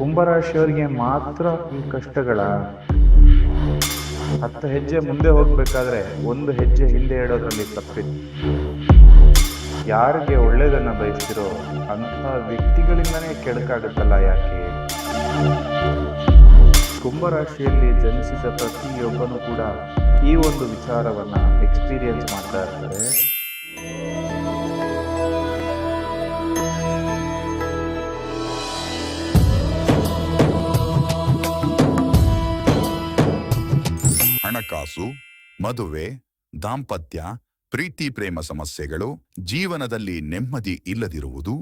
ಕುಂಭರಾಶಿಯವರಿಗೆ ಮಾತ್ರ ಈ ಕಷ್ಟಗಳ 10 ಹೆಜ್ಜೆ ಮುಂದೆ ಹೋಗ್ಬೇಕಾದ್ರೆ ಒಂದು ಹೆಜ್ಜೆ ಹಿಂದೆ ಇಡೋದ್ರಲ್ಲಿ ತಪ್ಪಿತ್ತು. ಯಾರಿಗೆ ಒಳ್ಳೇದನ್ನ ಬಯಸ್ತಿರೋ ಅಂಥ ವ್ಯಕ್ತಿಗಳಿಂದನೇ ಕೆಡಕಾಗುತ್ತಲ್ಲ ಯಾಕೆ? ಕುಂಭರಾಶಿಯಲ್ಲಿ ಜನಿಸಿದ ಪ್ರತಿಯೊಬ್ಬನೂ ಕೂಡ ಈ ಒಂದು ವಿಚಾರವನ್ನ ಎಕ್ಸ್ಪೀರಿಯನ್ಸ್ ಮಾಡ್ತಾ ಇರ್ತಾರೆ. ಹಣಕಾಸು, ಮದುವೆ, ದಾಂಪತ್ಯ, ಪ್ರೀತಿ ಪ್ರೇಮ ಸಮಸ್ಯೆಗಳು, ಜೀವನದಲ್ಲಿ ನೆಮ್ಮದಿ ಇಲ್ಲದಿರುವುದು,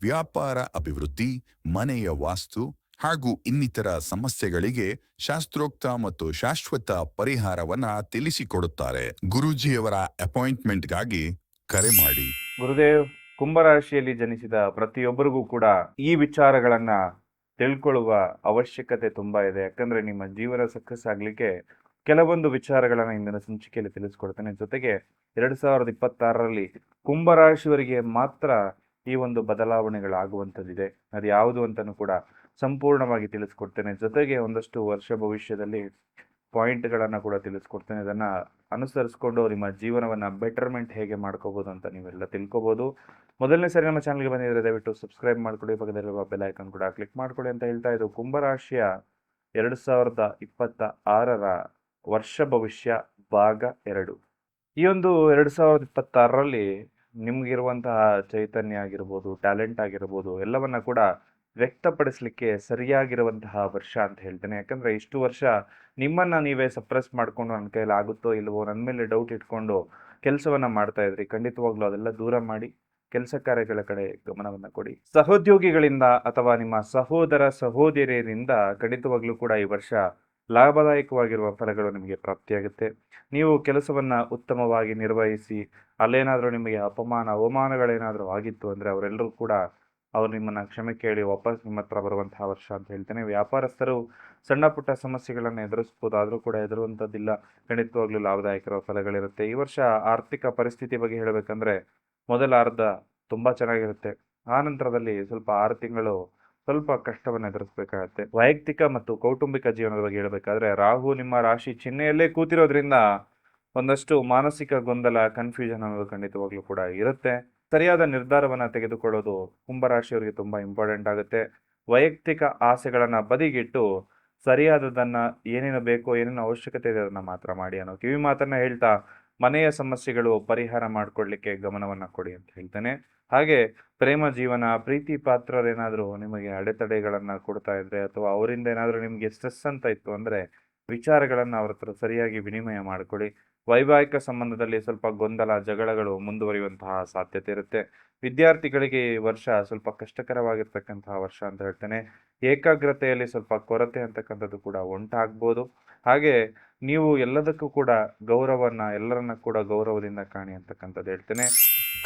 ವ್ಯಾಪಾರ ಅಭಿವೃದ್ಧಿ, ಮನೆಯ ವಾಸ್ತು ಹಾಗೂ ಇನ್ನಿತರ ಸಮಸ್ಯೆಗಳಿಗೆ ಶಾಸ್ತ್ರೋಕ್ತ ಮತ್ತು ಶಾಶ್ವತ ಪರಿಹಾರವನ್ನ ತಿಳಿಸಿಕೊಡುತ್ತಾರೆ. ಗುರೂಜಿಯವರ ಅಪಾಯಿಂಟ್ಮೆಂಟ್ಗಾಗಿ ಕರೆ ಮಾಡಿ. ಗುರುದೇವ್, ಕುಂಭರಾಶಿಯಲ್ಲಿ ಜನಿಸಿದ ಪ್ರತಿಯೊಬ್ಬರಿಗೂ ಕೂಡ ಈ ವಿಚಾರಗಳನ್ನ ತಿಳ್ಕೊಳ್ಳುವ ಅವಶ್ಯಕತೆ ತುಂಬಾ ಇದೆ. ಯಾಕಂದ್ರೆ ನಿಮ್ಮ ಜೀವನ ಸಕ್ಸಸ್ ಆಗ್ಲಿಕ್ಕೆ ಕೆಲವೊಂದು ವಿಚಾರಗಳನ್ನ ಇಂದಿನ ಸಂಚಿಕೆಯಲ್ಲಿ ತಿಳಿಸ್ಕೊಡ್ತೇನೆ. ಜೊತೆಗೆ 2026ರಲ್ಲಿ ಕುಂಭರಾಶಿಯವರಿಗೆ ಮಾತ್ರ ಈ ಒಂದು ಬದಲಾವಣೆಗಳಾಗುವಂಥದ್ದಿದೆ. ಅದು ಯಾವುದು ಅಂತಲೂ ಕೂಡ ಸಂಪೂರ್ಣವಾಗಿ ತಿಳಿಸ್ಕೊಡ್ತೇನೆ. ಜೊತೆಗೆ ಒಂದಷ್ಟು ವರ್ಷ ಭವಿಷ್ಯದಲ್ಲಿ ಪಾಯಿಂಟ್ಗಳನ್ನು ಕೂಡ ತಿಳಿಸ್ಕೊಡ್ತೇನೆ. ಇದನ್ನ ಅನುಸರಿಸ್ಕೊಂಡು ನಿಮ್ಮ ಜೀವನವನ್ನ ಬೆಟರ್ಮೆಂಟ್ ಹೇಗೆ ಮಾಡ್ಕೋಬಹುದು ಅಂತ ನೀವೆಲ್ಲ ತಿಳ್ಕೊಬಹುದು. ಮೊದಲನೇ ಸರಿ ನಮ್ಮ ಚಾನಲ್ಗೆ ಬಂದಿದ್ರೆ ದಯವಿಟ್ಟು ಸಬ್ಸ್ಕ್ರೈಬ್ ಮಾಡ್ಕೊಳ್ಳಿ, ಪಕ್ಕದಲ್ಲಿರುವ ಬೆಲ್ ಐಕಾನ್ ಕೂಡ ಕ್ಲಿಕ್ ಮಾಡ್ಕೊಳ್ಳಿ ಅಂತ ಹೇಳ್ತಾ ಇದ್ದು, ಕುಂಭರಾಶಿಯ 2026ರ ವರ್ಷ ಭವಿಷ್ಯ ಭಾಗ 2. ಈ ಒಂದು 2026ರಲ್ಲಿ ನಿಮ್ಗಿರುವಂತಹ ಚೈತನ್ಯ ಆಗಿರ್ಬೋದು, ಟ್ಯಾಲೆಂಟ್ ಆಗಿರ್ಬೋದು, ಎಲ್ಲವನ್ನ ಕೂಡ ವ್ಯಕ್ತಪಡಿಸ್ಲಿಕ್ಕೆ ಸರಿಯಾಗಿರುವಂತಹ ವರ್ಷ ಅಂತ ಹೇಳ್ತೇನೆ. ಯಾಕಂದ್ರೆ ಇಷ್ಟು ವರ್ಷ ನಿಮ್ಮನ್ನ ನೀವೇ ಸಪ್ರೆಸ್ ಮಾಡ್ಕೊಂಡು ನನ್ನ ಕೈಯಲ್ಲಿ ಆಗುತ್ತೋ ಇಲ್ವೋ, ನನ್ನ ಮೇಲೆ ಡೌಟ್ ಇಟ್ಕೊಂಡು ಕೆಲಸವನ್ನ ಮಾಡ್ತಾ ಇದ್ರಿ. ಖಂಡಿತವಾಗ್ಲೂ ಅದೆಲ್ಲ ದೂರ ಮಾಡಿ ಕೆಲಸ ಕಾರ್ಯಗಳ ಕಡೆ ಗಮನವನ್ನ ಕೊಡಿ. ಸಹೋದ್ಯೋಗಿಗಳಿಂದ ಅಥವಾ ನಿಮ್ಮ ಸಹೋದರ ಸಹೋದರಿಯರಿಂದ ಖಂಡಿತವಾಗ್ಲೂ ಕೂಡ ಈ ವರ್ಷ ಲಾಭದಾಯಕವಾಗಿರುವ ಫಲಗಳು ನಿಮಗೆ ಪ್ರಾಪ್ತಿಯಾಗುತ್ತೆ. ನೀವು ಕೆಲಸವನ್ನ ಉತ್ತಮವಾಗಿ ನಿರ್ವಹಿಸಿ ಅಲ್ಲೇನಾದರೂ ನಿಮಗೆ ಅವಮಾನಗಳೇನಾದರೂ ಆಗಿತ್ತು ಅಂದರೆ ಅವರೆಲ್ಲರೂ ಕೂಡ ಅವರು ನಿಮ್ಮನ್ನು ಕ್ಷಮೆ ಕೇಳಿ ವಾಪಸ್ ನಿಮ್ಮ ಹತ್ರ ಬರುವಂತಹ ವರ್ಷ ಅಂತ ಹೇಳ್ತೇನೆ. ವ್ಯಾಪಾರಸ್ಥರು ಸಣ್ಣ ಪುಟ್ಟ ಸಮಸ್ಯೆಗಳನ್ನು ಎದುರಿಸ್ಬೋದು, ಆದರೂ ಕೂಡ ಎದುರುವಂಥದ್ದಿಲ್ಲ. ಖಂಡಿತವಾಗ್ಲೂ ಲಾಭದಾಯಕರ ಫಲಗಳಿರುತ್ತೆ. ಈ ವರ್ಷ ಆರ್ಥಿಕ ಪರಿಸ್ಥಿತಿ ಬಗ್ಗೆ ಹೇಳಬೇಕಂದ್ರೆ ಮೊದಲ ಅರ್ಧ ತುಂಬ ಚೆನ್ನಾಗಿರುತ್ತೆ. ಆ ನಂತರದಲ್ಲಿ ಸ್ವಲ್ಪ 6 ತಿಂಗಳು ಸ್ವಲ್ಪ ಕಷ್ಟವನ್ನು ಎದುರಿಸಬೇಕಾಗತ್ತೆ. ವೈಯಕ್ತಿಕ ಮತ್ತು ಕೌಟುಂಬಿಕ ಜೀವನದ ಬಗ್ಗೆ ಹೇಳಬೇಕಾದ್ರೆ ರಾಹು ನಿಮ್ಮ ರಾಶಿ ಚಿಹ್ನೆಯಲ್ಲೇ ಕೂತಿರೋದ್ರಿಂದ ಒಂದಷ್ಟು ಮಾನಸಿಕ ಗೊಂದಲ, ಕನ್ಫ್ಯೂಷನ್ ಅನ್ನೋದು ಖಂಡಿತವಾಗ್ಲೂ ಕೂಡ ಇರುತ್ತೆ. ಸರಿಯಾದ ನಿರ್ಧಾರವನ್ನು ತೆಗೆದುಕೊಳ್ಳೋದು ಕುಂಭರಾಶಿಯವರಿಗೆ ತುಂಬ ಇಂಪಾರ್ಟೆಂಟ್ ಆಗುತ್ತೆ. ವೈಯಕ್ತಿಕ ಆಸೆಗಳನ್ನು ಬದಿಗಿಟ್ಟು ಸರಿಯಾದದನ್ನ ಏನೇನು ಬೇಕೋ, ಏನೇನು ಅವಶ್ಯಕತೆ ಇದೆ ಅದನ್ನು ಮಾತ್ರ ಮಾಡಿ ಅನ್ನೋ ಕಿವಿ ಮಾತನ್ನ ಹೇಳ್ತಾ ಮನೆಯ ಸಮಸ್ಯೆಗಳು ಪರಿಹಾರ ಮಾಡಿಕೊಳ್ಳಿಕ್ಕೆ ಗಮನವನ್ನು ಕೊಡಿ ಅಂತ ಹೇಳ್ತೇನೆ. ಹಾಗೆ ಪ್ರೇಮ ಜೀವನ, ಪ್ರೀತಿ ಪಾತ್ರರೇನಾದರೂ ನಿಮಗೆ ಅಡೆತಡೆಗಳನ್ನು ಕೊಡ್ತಾ ಇದ್ರೆ ಅಥವಾ ಅವರಿಂದ ಏನಾದರೂ ನಿಮಗೆ ಸ್ಟ್ರೆಸ್ ಅಂತ ಇತ್ತು ಅಂದರೆ ವಿಚಾರಗಳನ್ನು ಅವ್ರ ಹತ್ರ ಸರಿಯಾಗಿ ವಿನಿಮಯ ಮಾಡಿಕೊಳ್ಳಿ. ವೈವಾಹಿಕ ಸಂಬಂಧದಲ್ಲಿ ಸ್ವಲ್ಪ ಗೊಂದಲ, ಜಗಳಗಳು ಮುಂದುವರಿಯುವಂತಹ ಸಾಧ್ಯತೆ ಇರುತ್ತೆ. ವಿದ್ಯಾರ್ಥಿಗಳಿಗೆ ಈ ವರ್ಷ ಸ್ವಲ್ಪ ಕಷ್ಟಕರವಾಗಿರ್ತಕ್ಕಂತಹ ವರ್ಷ ಅಂತ ಹೇಳ್ತೇನೆ. ಏಕಾಗ್ರತೆಯಲ್ಲಿ ಸ್ವಲ್ಪ ಕೊರತೆ ಅಂತಕ್ಕಂಥದ್ದು ಕೂಡ ಉಂಟಾಗ್ಬೋದು. ಹಾಗೆ ನೀವು ಎಲ್ಲದಕ್ಕೂ ಕೂಡ ಎಲ್ಲರನ್ನ ಕೂಡ ಗೌರವದಿಂದ ಕಾಣಿ ಅಂತಕ್ಕಂಥದ್ದು ಹೇಳ್ತೇನೆ.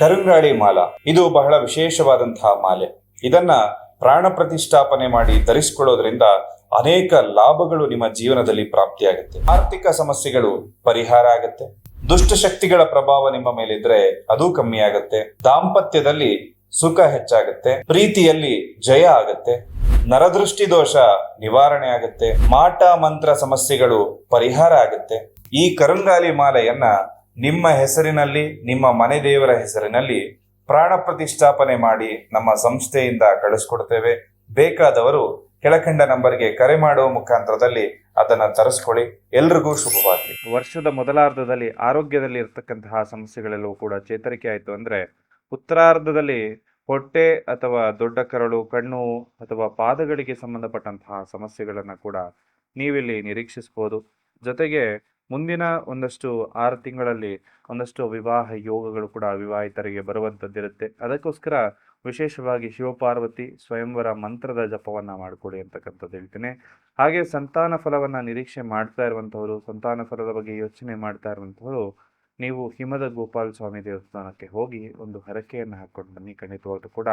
ಕರುಂಗಾಳಿ ಮಾಲ ಇದು ಬಹಳ ವಿಶೇಷವಾದಂತಹ ಮಾಲೆ. ಇದನ್ನ ಪ್ರಾಣ ಪ್ರತಿಷ್ಠಾಪನೆ ಮಾಡಿ ಧರಿಸಿಕೊಳ್ಳೋದ್ರಿಂದ ಅನೇಕ ಲಾಭಗಳು ನಿಮ್ಮ ಜೀವನದಲ್ಲಿ ಪ್ರಾಪ್ತಿಯಾಗುತ್ತೆ. ಆರ್ಥಿಕ ಸಮಸ್ಯೆಗಳು ಪರಿಹಾರ ಆಗುತ್ತೆ. ದುಷ್ಟಶಕ್ತಿಗಳ ಪ್ರಭಾವ ನಿಮ್ಮ ಮೇಲಿದ್ರೆ ಅದು ಕಮ್ಮಿ ಆಗುತ್ತೆ. ದಾಂಪತ್ಯದಲ್ಲಿ ಸುಖ ಹೆಚ್ಚಾಗುತ್ತೆ. ಪ್ರೀತಿಯಲ್ಲಿ ಜಯ ಆಗುತ್ತೆ. ನರದೃಷ್ಟಿ ದೋಷ ನಿವಾರಣೆ ಆಗುತ್ತೆ. ಮಾಟ ಮಂತ್ರ ಸಮಸ್ಯೆಗಳು ಪರಿಹಾರ ಆಗುತ್ತೆ. ಈ ಕರುಂಗಾಲಿ ಮಾಲೆಯನ್ನ ನಿಮ್ಮ ಹೆಸರಿನಲ್ಲಿ, ನಿಮ್ಮ ಮನೆ ದೇವರ ಹೆಸರಿನಲ್ಲಿ ಪ್ರಾಣ ಪ್ರತಿಷ್ಠಾಪನೆ ಮಾಡಿ ನಮ್ಮ ಸಂಸ್ಥೆಯಿಂದ ಕಳಿಸ್ಕೊಡ್ತೇವೆ. ಬೇಕಾದವರು ಕೆಳಕಂಡ ನಂಬರ್ಗೆ ಕರೆ ಮಾಡುವ ಮುಖಾಂತರದಲ್ಲಿ ಅದನ್ನ ತರಿಸ್ಕೊಳ್ಳಿ. ಎಲ್ರಿಗೂ ಶುಭವಾಗಲಿ. ವರ್ಷದ ಮೊದಲಾರ್ಧದಲ್ಲಿ ಆರೋಗ್ಯದಲ್ಲಿ ಇರ್ತಕ್ಕಂತಹ ಸಮಸ್ಯೆಗಳೆಲ್ಲವೂ ಕೂಡ ಚೇತರಿಕೆ ಆಯಿತು ಅಂದರೆ ಉತ್ತರಾರ್ಧದಲ್ಲಿ ಹೊಟ್ಟೆ ಅಥವಾ ದೊಡ್ಡ ಕರಳು, ಕಣ್ಣು ಅಥವಾ ಪಾದಗಳಿಗೆ ಸಂಬಂಧಪಟ್ಟಂತಹ ಸಮಸ್ಯೆಗಳನ್ನು ಕೂಡ ನೀವಿಲ್ಲಿ ನಿರೀಕ್ಷಿಸ್ಬೋದು. ಜೊತೆಗೆ ಮುಂದಿನ ಒಂದಷ್ಟು 6 ತಿಂಗಳಲ್ಲಿ ಒಂದಷ್ಟು ವಿವಾಹ ಯೋಗಗಳು ಕೂಡ ವಿವಾಹಿತರಿಗೆ ಬರುವಂಥದ್ದಿರುತ್ತೆ. ಅದಕ್ಕೋಸ್ಕರ ವಿಶೇಷವಾಗಿ ಶಿವಪಾರ್ವತಿ ಸ್ವಯಂವರ ಮಂತ್ರದ ಜಪವನ್ನು ಮಾಡಿಕೊಡಿ ಅಂತಕ್ಕಂಥದ್ದು ಹೇಳ್ತೇನೆ. ಹಾಗೆ ಸಂತಾನ ಫಲವನ್ನು ನಿರೀಕ್ಷೆ ಮಾಡ್ತಾ ಇರುವಂಥವರು, ಸಂತಾನ ಫಲದ ಬಗ್ಗೆ ಯೋಚನೆ ಮಾಡ್ತಾ ಇರುವಂಥವರು ನೀವು ಹಿಮದ ಗೋಪಾಲ ಸ್ವಾಮಿ ದೇವಸ್ಥಾನಕ್ಕೆ ಹೋಗಿ ಒಂದು ಹರಕೆಯನ್ನು ಹಾಕ್ಕೊಂಡು ಬನ್ನಿ. ಖಂಡಿತವಾಗ್ಲೂ ಕೂಡ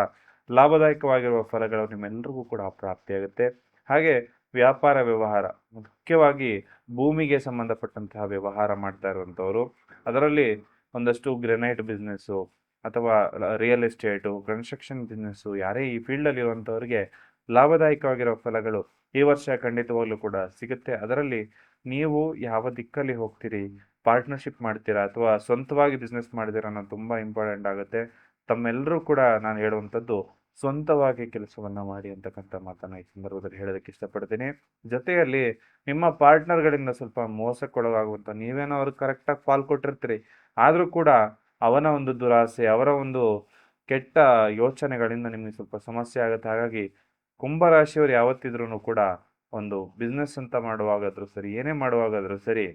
ಲಾಭದಾಯಕವಾಗಿರುವ ಫಲಗಳು ನಿಮ್ಮೆಲ್ಲರಿಗೂ ಕೂಡ ಪ್ರಾಪ್ತಿಯಾಗುತ್ತೆ. ಹಾಗೆ ವ್ಯಾಪಾರ ವ್ಯವಹಾರ, ಮುಖ್ಯವಾಗಿ ಭೂಮಿಗೆ ಸಂಬಂಧಪಟ್ಟಂತಹ ವ್ಯವಹಾರ ಮಾಡ್ತಾ ಇರುವಂಥವ್ರು, ಅದರಲ್ಲಿ ಒಂದಷ್ಟು ಗ್ರೆನೈಟ್ ಬಿಸ್ನೆಸ್ಸು ಅಥವಾ ರಿಯಲ್ ಎಸ್ಟೇಟು, ಕನ್ಸ್ಟ್ರಕ್ಷನ್ ಬಿಸ್ನೆಸ್ಸು, ಯಾರೇ ಈ ಫೀಲ್ಡಲ್ಲಿ ಇರುವಂಥವ್ರಿಗೆ ಲಾಭದಾಯಕವಾಗಿರೋ ಫಲಗಳು ಈ ವರ್ಷ ಖಂಡಿತವಾಗ್ಲೂ ಕೂಡ ಸಿಗುತ್ತೆ. ಅದರಲ್ಲಿ ನೀವು ಯಾವ ದಿಕ್ಕಲ್ಲಿ ಹೋಗ್ತೀರಿ, ಪಾರ್ಟ್ನರ್ಶಿಪ್ ಮಾಡ್ತೀರಾ ಅಥವಾ ಸ್ವಂತವಾಗಿ ಬಿಸ್ನೆಸ್ ಮಾಡ್ತೀರಾ ಅನ್ನೋದು ತುಂಬ ಇಂಪಾರ್ಟೆಂಟ್ ಆಗುತ್ತೆ. ತಮ್ಮೆಲ್ಲರೂ ಕೂಡ ನಾನು ಹೇಳುವಂಥದ್ದು ಸ್ವಂತವಾಗಿ ಕೆಲಸವನ್ನ ಮಾಡಿ ಅಂತಕ್ಕಂಥ ಮಾತನ್ನ ಈ ಸಂದರ್ಭದಲ್ಲಿ ಹೇಳೋದಕ್ಕೆ ಇಷ್ಟಪಡ್ತೀನಿ. ಜೊತೆಯಲ್ಲಿ ನಿಮ್ಮ ಪಾರ್ಟ್ನರ್ಗಳಿಂದ ಸ್ವಲ್ಪ ಮೋಸಕ್ಕೊಳಗಾಗುವಂಥ, ನೀವೇನೋ ಅವ್ರಿಗೆ ಕರೆಕ್ಟಾಗಿ ಪಾಲ್ ಕೊಟ್ಟಿರ್ತೀರಿ, ಆದರೂ ಕೂಡ ಅವನ ಒಂದು ದುರಾಸೆ, ಅವರ ಒಂದು ಕೆಟ್ಟ ಯೋಚನೆಗಳಿಂದ ನಿಮಗೆ ಸ್ವಲ್ಪ ಸಮಸ್ಯೆ ಆಗುತ್ತೆ. ಹಾಗಾಗಿ ಕುಂಭರಾಶಿಯವರು ಯಾವತ್ತಿದ್ರೂ ಕೂಡ ಒಂದು ಬಿಸ್ನೆಸ್ ಅಂತ ಮಾಡುವಾಗಾದ್ರೂ ಸರಿ, ಏನೇ ಮಾಡುವಾಗಾದ್ರೂ ಸರಿ,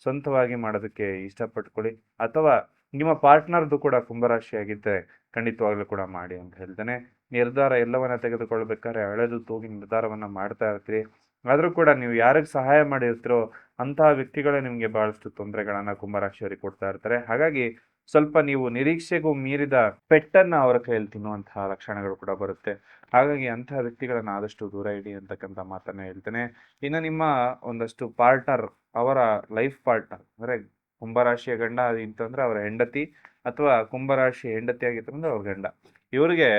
ಸ್ವಂತವಾಗಿ ಮಾಡೋದಕ್ಕೆ ಇಷ್ಟಪಟ್ಕೊಳ್ಳಿ. ಅಥವಾ ನಿಮ್ಮ ಪಾರ್ಟ್ನರ್ದು ಕೂಡ ಕುಂಭರಾಶಿ ಆಗಿದ್ದರೆ ಖಂಡಿತವಾಗ್ಲೂ ಕೂಡ ಮಾಡಿ ಅಂತ ಹೇಳ್ತೇನೆ. ನಿರ್ಧಾರ ಎಲ್ಲವನ್ನ ತೆಗೆದುಕೊಳ್ಬೇಕಾದ್ರೆ ಹಳೆದು ತೂಗಿ ನಿರ್ಧಾರವನ್ನ ಮಾಡ್ತಾ ಇರ್ತೀರಿ. ಆದರೂ ಕೂಡ ನೀವು ಯಾರಿಗೆ ಸಹಾಯ ಮಾಡಿರ್ತೀರೋ ಅಂತಹ ವ್ಯಕ್ತಿಗಳೇ ನಿಮಗೆ ಬಹಳಷ್ಟು ತೊಂದರೆಗಳನ್ನ ಕುಂಭರಾಶಿಯವರಿಗೆ ಕೊಡ್ತಾ ಇರ್ತಾರೆ. ಹಾಗಾಗಿ ಸ್ವಲ್ಪ ನೀವು ನಿರೀಕ್ಷೆಗೂ ಮೀರಿದ ಪೆಟ್ಟನ್ನ ಅವರ ಕೈಯಲ್ಲಿ ತಿನ್ನುವಂತಹ ಲಕ್ಷಣಗಳು ಕೂಡ ಬರುತ್ತೆ. ಹಾಗಾಗಿ ಅಂತಹ ವ್ಯಕ್ತಿಗಳನ್ನ ಆದಷ್ಟು ದೂರ ಇಡಿ ಅಂತಕ್ಕಂಥ ಮಾತನ್ನ ಹೇಳ್ತೇನೆ. ಇನ್ನು ನಿಮ್ಮ ಒಂದಷ್ಟು ಪಾರ್ಟ್ನರ್, ಅವರ ಲೈಫ್ ಪಾರ್ಟ್ನರ್ ಅಂದ್ರೆ ಕುಂಭರಾಶಿಯ ಗಂಡ ಅಂತಂದ್ರೆ ಅವರ ಹೆಂಡತಿ, ಅಥವಾ ಕುಂಭರಾಶಿ ಹೆಂಡತಿ ಆಗಿತ್ತಂದ್ರೆ ಅವ್ರ ಗಂಡ, ಇವರಿಗೆ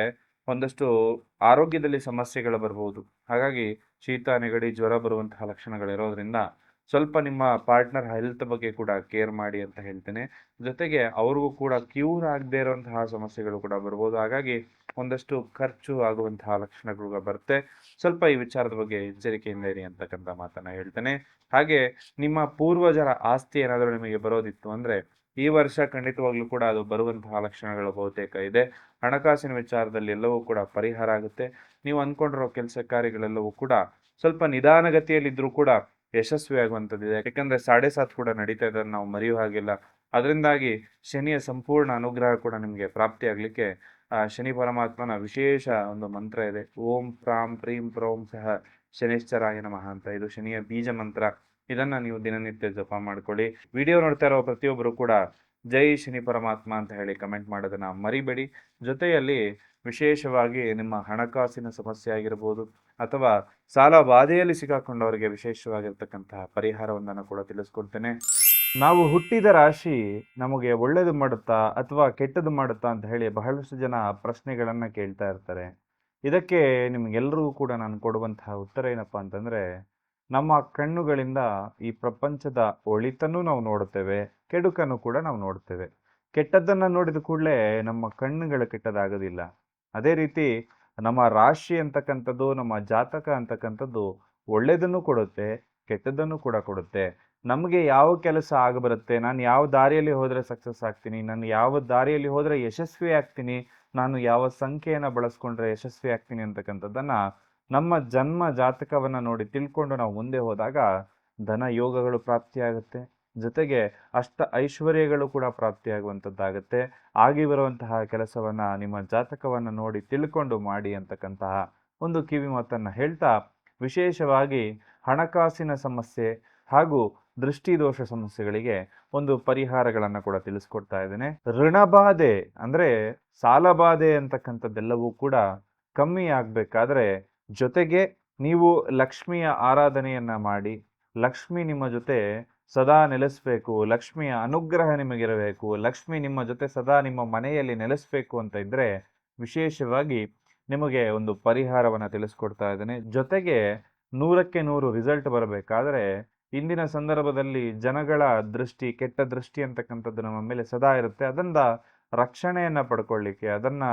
ಒಂದಷ್ಟು ಆರೋಗ್ಯದಲ್ಲಿ ಸಮಸ್ಯೆಗಳು ಬರ್ಬೋದು. ಹಾಗಾಗಿ ಶೀತ, ನೆಗಡಿ, ಜ್ವರ ಬರುವಂತಹ ಲಕ್ಷಣಗಳಿರೋದ್ರಿಂದ ಸ್ವಲ್ಪ ನಿಮ್ಮ ಪಾರ್ಟ್ನರ್ ಹೆಲ್ತ್ ಬಗ್ಗೆ ಕೂಡ ಕೇರ್ ಮಾಡಿ ಅಂತ ಹೇಳ್ತೇನೆ. ಜೊತೆಗೆ ಅವ್ರಿಗೂ ಕೂಡ ಕ್ಯೂರ್ ಆಗದೆ ಇರುವಂತಹ ಸಮಸ್ಯೆಗಳು ಕೂಡ ಬರ್ಬೋದು. ಹಾಗಾಗಿ ಒಂದಷ್ಟು ಖರ್ಚು ಆಗುವಂತಹ ಲಕ್ಷಣಗಳು ಬರುತ್ತೆ. ಸ್ವಲ್ಪ ಈ ವಿಚಾರದ ಬಗ್ಗೆ ಎಚ್ಚರಿಕೆಯಿಂದ ಇರಿ ಅಂತಕ್ಕಂಥ ಮಾತನ್ನ ಹೇಳ್ತೇನೆ. ಹಾಗೆ ನಿಮ್ಮ ಪೂರ್ವಜರ ಆಸ್ತಿ ಏನಾದರೂ ನಿಮಗೆ ಬರೋದಿತ್ತು ಅಂದ್ರೆ ಈ ವರ್ಷ ಖಂಡಿತವಾಗ್ಲೂ ಕೂಡ ಅದು ಬರುವಂತಹ ಲಕ್ಷಣಗಳು ಬಹುತೇಕ ಇದೆ. ಹಣಕಾಸಿನ ವಿಚಾರದಲ್ಲಿ ಎಲ್ಲವೂ ಕೂಡ ಪರಿಹಾರ ಆಗುತ್ತೆ. ನೀವು ಅಂದ್ಕೊಂಡಿರೋ ಕೆಲಸ ಕಾರ್ಯಗಳೆಲ್ಲವೂ ಕೂಡ ಸ್ವಲ್ಪ ನಿಧಾನಗತಿಯಲ್ಲಿದ್ರೂ ಕೂಡ ಯಶಸ್ವಿ ಆಗುವಂಥದ್ದಿದೆ. ಯಾಕಂದ್ರೆ 7.5 ಕೂಡ ನಡೀತಾ ಇದ್ದನ್ನು ನಾವು ಮರೆಯುವ ಹಾಗಿಲ್ಲ. ಅದರಿಂದಾಗಿ ಶನಿಯ ಸಂಪೂರ್ಣ ಅನುಗ್ರಹ ಕೂಡ ನಿಮಗೆ ಪ್ರಾಪ್ತಿಯಾಗಲಿಕ್ಕೆ ಶನಿ ಪರಮಾತ್ಮನ ವಿಶೇಷ ಒಂದು ಮಂತ್ರ ಇದೆ. ಓಂ ಪ್ರಾಂ ಪ್ರೀಂ ಪ್ರೋಂ ಸಹ ಶನಿಶ್ಚರಾಯ ನಮಃ ಅಂತ. ಇದು ಶನಿಯ ಬೀಜ ಮಂತ್ರ. ಇದನ್ನ ನೀವು ದಿನನಿತ್ಯ ಜಪ ಮಾಡ್ಕೊಳ್ಳಿ. ವಿಡಿಯೋ ನೋಡ್ತಾ ಇರೋ ಪ್ರತಿಯೊಬ್ಬರು ಕೂಡ ಜೈ ಶನಿ ಪರಮಾತ್ಮ ಅಂತ ಹೇಳಿ ಕಮೆಂಟ್ ಮಾಡೋದನ್ನ ಮರಿಬೇಡಿ. ಜೊತೆಯಲ್ಲಿ ವಿಶೇಷವಾಗಿ ನಿಮ್ಮ ಹಣಕಾಸಿನ ಸಮಸ್ಯೆ ಆಗಿರ್ಬೋದು ಅಥವಾ ಸಾಲ ಬಾಧೆಯಲ್ಲಿ ಸಿಕ್ಕಾಕೊಂಡವರಿಗೆ ವಿಶೇಷವಾಗಿರ್ತಕ್ಕಂತಹ ಪರಿಹಾರವನ್ನ ಕೂಡ ತಿಳಿಸ್ಕೊಡ್ತೇನೆ. ನಾವು ಹುಟ್ಟಿದ ರಾಶಿ ನಮಗೆ ಒಳ್ಳೇದು ಮಾಡುತ್ತಾ ಅಥವಾ ಕೆಟ್ಟದ್ದು ಮಾಡುತ್ತಾ ಅಂತ ಹೇಳಿ ಬಹಳಷ್ಟು ಜನ ಪ್ರಶ್ನೆಗಳನ್ನ ಕೇಳ್ತಾ ಇರ್ತಾರೆ. ಇದಕ್ಕೆ ನಿಮ್ಗೆಲ್ರಿಗೂ ಕೂಡ ನಾನು ಕೊಡುವಂತಹ ಉತ್ತರ ಏನಪ್ಪಾ ಅಂತಂದ್ರೆ, ನಮ್ಮ ಕಣ್ಣುಗಳಿಂದ ಈ ಪ್ರಪಂಚದ ಒಳಿತನ್ನು ನಾವು ನೋಡುತ್ತೇವೆ, ಕೆಡುಕನ್ನು ಕೂಡ ನಾವು ನೋಡ್ತೇವೆ. ಕೆಟ್ಟದ್ದನ್ನ ನೋಡಿದ ಕೂಡಲೇ ನಮ್ಮ ಕಣ್ಣುಗಳು ಕೆಟ್ಟದಾಗೋದಿಲ್ಲ. ಅದೇ ರೀತಿ ನಮ್ಮ ರಾಶಿ ಅಂತಕ್ಕಂಥದ್ದು, ನಮ್ಮ ಜಾತಕ ಅಂತಕ್ಕಂಥದ್ದು ಒಳ್ಳೆಯದನ್ನು ಕೊಡುತ್ತೆ, ಕೆಟ್ಟದ್ದನ್ನು ಕೂಡ ಕೊಡುತ್ತೆ. ನಮಗೆ ಯಾವ ಕೆಲಸ ಆಗಬರುತ್ತೆ, ನಾನು ಯಾವ ದಾರಿಯಲ್ಲಿ ಹೋದರೆ ಸಕ್ಸಸ್ ಆಗ್ತೀನಿ, ನಾನು ಯಾವ ದಾರಿಯಲ್ಲಿ ಹೋದರೆ ಯಶಸ್ವಿ ಆಗ್ತೀನಿ, ನಾನು ಯಾವ ಸಂಖ್ಯೆಯನ್ನು ಬಳಸ್ಕೊಂಡ್ರೆ ಯಶಸ್ವಿ ಆಗ್ತೀನಿ ಅಂತಕ್ಕಂಥದ್ದನ್ನ ನಮ್ಮ ಜನ್ಮ ಜಾತಕವನ್ನ ನೋಡಿ ತಿಳ್ಕೊಂಡು ನಾವು ಮುಂದೆ ಹೋದಾಗ ಧನ ಯೋಗಗಳು ಪ್ರಾಪ್ತಿಯಾಗುತ್ತೆ. ಜೊತೆಗೆ ಐಶ್ವರ್ಯಗಳು ಕೂಡ ಪ್ರಾಪ್ತಿಯಾಗುವಂಥದ್ದಾಗುತ್ತೆ. ಆಗಿ ಬರುವಂತಹ ಕೆಲಸವನ್ನ ನಿಮ್ಮ ಜಾತಕವನ್ನ ನೋಡಿ ತಿಳ್ಕೊಂಡು ಮಾಡಿ ಅಂತಕ್ಕಂತಹ ಒಂದು ಕಿವಿ ಮಾತನ್ನ ಹೇಳ್ತಾ, ವಿಶೇಷವಾಗಿ ಹಣಕಾಸಿನ ಸಮಸ್ಯೆ ಹಾಗೂ ದೃಷ್ಟಿದೋಷ ಸಮಸ್ಯೆಗಳಿಗೆ ಒಂದು ಪರಿಹಾರಗಳನ್ನ ಕೂಡ ತಿಳಿಸ್ಕೊಡ್ತಾ ಇದ್ದೇನೆ. ಋಣಬಾಧೆ ಅಂದ್ರೆ ಸಾಲಬಾಧೆ ಅಂತಕ್ಕಂಥದ್ದೆಲ್ಲವೂ ಕೂಡ ಕಮ್ಮಿ ಆಗ್ಬೇಕಾದ್ರೆ ಜೊತೆಗೆ ನೀವು ಲಕ್ಷ್ಮಿಯ ಆರಾಧನೆಯನ್ನ ಮಾಡಿ, ಲಕ್ಷ್ಮಿ ನಿಮ್ಮ ಜೊತೆ ಸದಾ ನೆಲೆಸ್ಬೇಕು, ಲಕ್ಷ್ಮಿಯ ಅನುಗ್ರಹ ನಿಮಗಿರಬೇಕು, ಲಕ್ಷ್ಮಿ ನಿಮ್ಮ ಜೊತೆ ಸದಾ ನಿಮ್ಮ ಮನೆಯಲ್ಲಿ ನೆಲೆಸ್ಬೇಕು ಅಂತ ಇದ್ರೆ ವಿಶೇಷವಾಗಿ ನಿಮಗೆ ಒಂದು ಪರಿಹಾರವನ್ನ ತಿಳಿಸ್ಕೊಡ್ತಾ ಇದ್ದೇನೆ. ಜೊತೆಗೆ 100ಕ್ಕೆ 100 ರಿಸಲ್ಟ್ ಬರಬೇಕಾದ್ರೆ ಇಂದಿನ ಸಂದರ್ಭದಲ್ಲಿ ಜನಗಳ ದೃಷ್ಟಿ, ಕೆಟ್ಟ ದೃಷ್ಟಿ ಅಂತಕ್ಕಂಥದ್ದು ನಮ್ಮ ಮೇಲೆ ಸದಾ ಇರುತ್ತೆ. ಅದನ್ನ ರಕ್ಷಣೆಯನ್ನ ಪಡ್ಕೊಳ್ಳಿಕ್ಕೆ, ಅದನ್ನ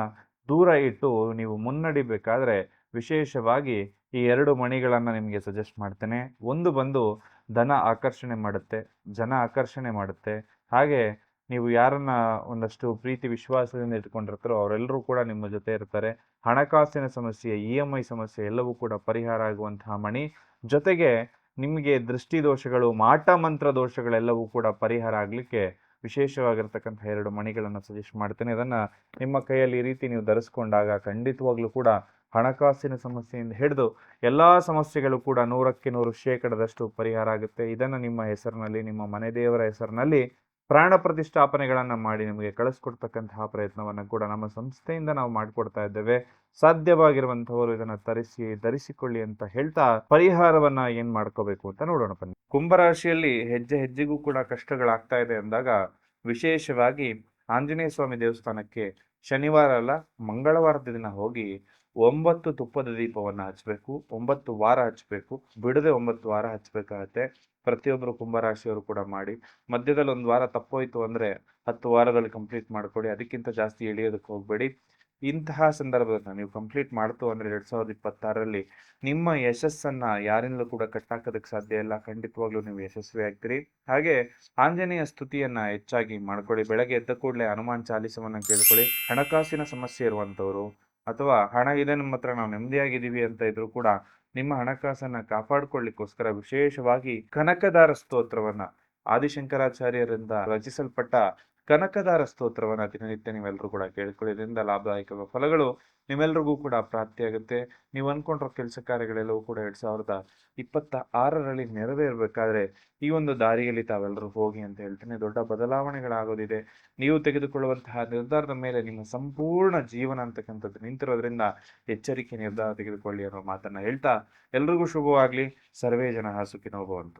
ದೂರ ಇಟ್ಟು ನೀವು ಮುನ್ನಡಿಬೇಕಾದ್ರೆ ವಿಶೇಷವಾಗಿ ಈ 2 ಮಣಿಗಳನ್ನ ನಿಮಗೆ ಸಜೆಸ್ಟ್ ಮಾಡ್ತೇನೆ. ಒಂದು ಬಂದು ಧನ ಆಕರ್ಷಣೆ ಮಾಡುತ್ತೆ, ಜನ ಆಕರ್ಷಣೆ ಮಾಡುತ್ತೆ. ಹಾಗೆ ನೀವು ಯಾರನ್ನ ಒಂದಷ್ಟು ಪ್ರೀತಿ ವಿಶ್ವಾಸದಿಂದ ಇಟ್ಕೊಂಡಿರ್ತಾರೋ ಅವರೆಲ್ಲರೂ ಕೂಡ ನಿಮ್ಮ ಜೊತೆ ಇರ್ತಾರೆ. ಹಣಕಾಸಿನ ಸಮಸ್ಯೆ, EMI ಸಮಸ್ಯೆ ಎಲ್ಲವೂ ಕೂಡ ಪರಿಹಾರ ಆಗುವಂತಹ ಮಣಿ. ಜೊತೆಗೆ ನಿಮಗೆ ದೃಷ್ಟಿ ದೋಷಗಳು, ಮಾಟ ಮಂತ್ರ ದೋಷಗಳೆಲ್ಲವೂ ಕೂಡ ಪರಿಹಾರ ಆಗಲಿಕ್ಕೆ ವಿಶೇಷವಾಗಿರ್ತಕ್ಕಂಥ 2 ಮಣಿಗಳನ್ನು ಸಜೆಸ್ಟ್ ಮಾಡ್ತೇನೆ. ಅದನ್ನ ನಿಮ್ಮ ಕೈಯಲ್ಲಿ ಈ ರೀತಿ ನೀವು ಧರಿಸ್ಕೊಂಡಾಗ ಖಂಡಿತವಾಗ್ಲೂ ಕೂಡ ಹಣಕಾಸಿನ ಸಮಸ್ಯೆಯಿಂದ ಹಿಡಿದು ಎಲ್ಲಾ ಸಮಸ್ಯೆಗಳು ಕೂಡ 100ಕ್ಕೆ 100% ಪರಿಹಾರ ಆಗುತ್ತೆ. ಇದನ್ನ ನಿಮ್ಮ ಹೆಸರಿನಲ್ಲಿ, ನಿಮ್ಮ ಮನೆ ದೇವರ ಹೆಸರಿನಲ್ಲಿ ಪ್ರಾಣ ಪ್ರತಿಷ್ಠಾಪನೆಗಳನ್ನ ಮಾಡಿ ನಿಮಗೆ ಕಳಿಸ್ಕೊಡ್ತಕ್ಕಂತಹ ಪ್ರಯತ್ನವನ್ನ ಕೂಡ ನಮ್ಮ ಸಂಸ್ಥೆಯಿಂದ ನಾವು ಮಾಡಿಕೊಡ್ತಾ ಇದ್ದೇವೆ. ಸಾಧ್ಯವಾಗಿರುವಂತಹವರು ಇದನ್ನ ಧರಿಸಿಕೊಳ್ಳಿ ಅಂತ ಹೇಳ್ತಾ ಪರಿಹಾರವನ್ನ ಏನ್ ಮಾಡ್ಕೋಬೇಕು ಅಂತ ನೋಡೋಣ ಬನ್ನಿ. ಕುಂಭರಾಶಿಯಲ್ಲಿ ಹೆಜ್ಜೆ ಹೆಜ್ಜೆಗೂ ಕೂಡ ಕಷ್ಟಗಳಾಗ್ತಾ ಇದೆ ಅಂದಾಗ ವಿಶೇಷವಾಗಿ ಆಂಜನೇಯ ಸ್ವಾಮಿ ದೇವಸ್ಥಾನಕ್ಕೆ ಶನಿವಾರ ಅಲ್ಲ ಮಂಗಳವಾರದ ದಿನ ಹೋಗಿ 9 ತುಪ್ಪದ ದೀಪವನ್ನು ಹಚ್ಚಬೇಕು. 9 ವಾರ ಹಚ್ಚಬೇಕು. ಬಿಡದೆ 9 ವಾರ ಹಚ್ಚಬೇಕಾಗತ್ತೆ. ಪ್ರತಿಯೊಬ್ಬರು ಕುಂಭರಾಶಿಯವರು ಕೂಡ ಮಾಡಿ. ಮಧ್ಯದಲ್ಲಿ 1 ವಾರ ತಪ್ಪೋಯ್ತು ಅಂದರೆ 10 ವಾರದಲ್ಲಿ ಕಂಪ್ಲೀಟ್ ಮಾಡ್ಕೊಳ್ಳಿ. ಅದಕ್ಕಿಂತ ಜಾಸ್ತಿ ಎಳೆಯೋದಕ್ಕೆ ಹೋಗಬೇಡಿ. ಇಂತಹ ಸಂದರ್ಭದಲ್ಲಿ ನೀವು ಕಂಪ್ಲೀಟ್ ಮಾಡ್ತು ಅಂದರೆ 2026ರಲ್ಲಿ ನಿಮ್ಮ ಯಶಸ್ಸನ್ನು ಯಾರಿಂದಲೂ ಕೂಡ ಕಟ್ಟಾಕೋದಕ್ಕೆ ಸಾಧ್ಯ ಇಲ್ಲ. ಖಂಡಿತವಾಗ್ಲೂ ನೀವು ಯಶಸ್ವಿ ಆಗ್ತೀರಿ. ಹಾಗೆ ಆಂಜನೇಯ ಸ್ತುತಿಯನ್ನು ಹೆಚ್ಚಾಗಿ ಮಾಡ್ಕೊಳ್ಳಿ. ಬೆಳಗ್ಗೆ ಎದ್ದ ಕೂಡಲೇ ಹನುಮಾನ್ ಚಾಲೀಸವನ್ನು ಕೇಳ್ಕೊಳ್ಳಿ. ಹಣಕಾಸಿನ ಸಮಸ್ಯೆ ಇರುವಂಥವ್ರು ಅಥವಾ ಹಣ ಇದೆ ನಮ್ಮ ಹತ್ರ, ನಾವು ನೆಮ್ಮದಿಯಾಗಿದ್ದೀವಿ ಅಂತ ಇದ್ರು ಕೂಡ ನಿಮ್ಮ ಹಣಕಾಸನ್ನು ಕಾಪಾಡಿಕೊಳ್ಳಿಕ್ಕೋಸ್ಕರ ವಿಶೇಷವಾಗಿ ಕನಕದಾರ ಸ್ತೋತ್ರವನ್ನು, ಆದಿಶಂಕರಾಚಾರ್ಯರಿಂದ ರಚಿಸಲ್ಪಟ್ಟ ಕನಕದಾರ ಸ್ತೋತ್ರವನ್ನು ದಿನನಿತ್ಯ ನೀವೆಲ್ಲರೂ ಕೂಡ ಕೇಳ್ಕೊಳ್ಳೋದ್ರಿಂದ ಲಾಭದಾಯಕ ಫಲಗಳು ನಿಮ್ಮೆಲ್ರಿಗೂ ಕೂಡ ಪ್ರಾಪ್ತಿಯಾಗುತ್ತೆ. ನೀವು ಅಂದ್ಕೊಂಡಿರೋ ಕೆಲಸ ಕಾರ್ಯಗಳೆಲ್ಲವೂ ಕೂಡ 2026ರಲ್ಲಿ ನೆರವೇರಬೇಕಾದ್ರೆ ಈ ಒಂದು ದಾರಿಯಲ್ಲಿ ತಾವೆಲ್ಲರೂ ಹೋಗಿ ಅಂತ ಹೇಳ್ತೇನೆ. ದೊಡ್ಡ ಬದಲಾವಣೆಗಳಾಗೋದಿದೆ. ನೀವು ತೆಗೆದುಕೊಳ್ಳುವಂತಹ ನಿರ್ಧಾರದ ಮೇಲೆ ನಿಮ್ಮ ಸಂಪೂರ್ಣ ಜೀವನ ಅಂತಕ್ಕಂಥದ್ದು ನಿಂತಿರೋದ್ರಿಂದ ಎಚ್ಚರಿಕೆ ನಿರ್ಧಾರ ತೆಗೆದುಕೊಳ್ಳಿ ಅನ್ನೋ ಮಾತನ್ನ ಹೇಳ್ತಾ ಎಲ್ರಿಗೂ ಶುಭವಾಗಲಿ. ಸರ್ವೇ ಜನ ಸುಖಿನೋ ಭವಂತು.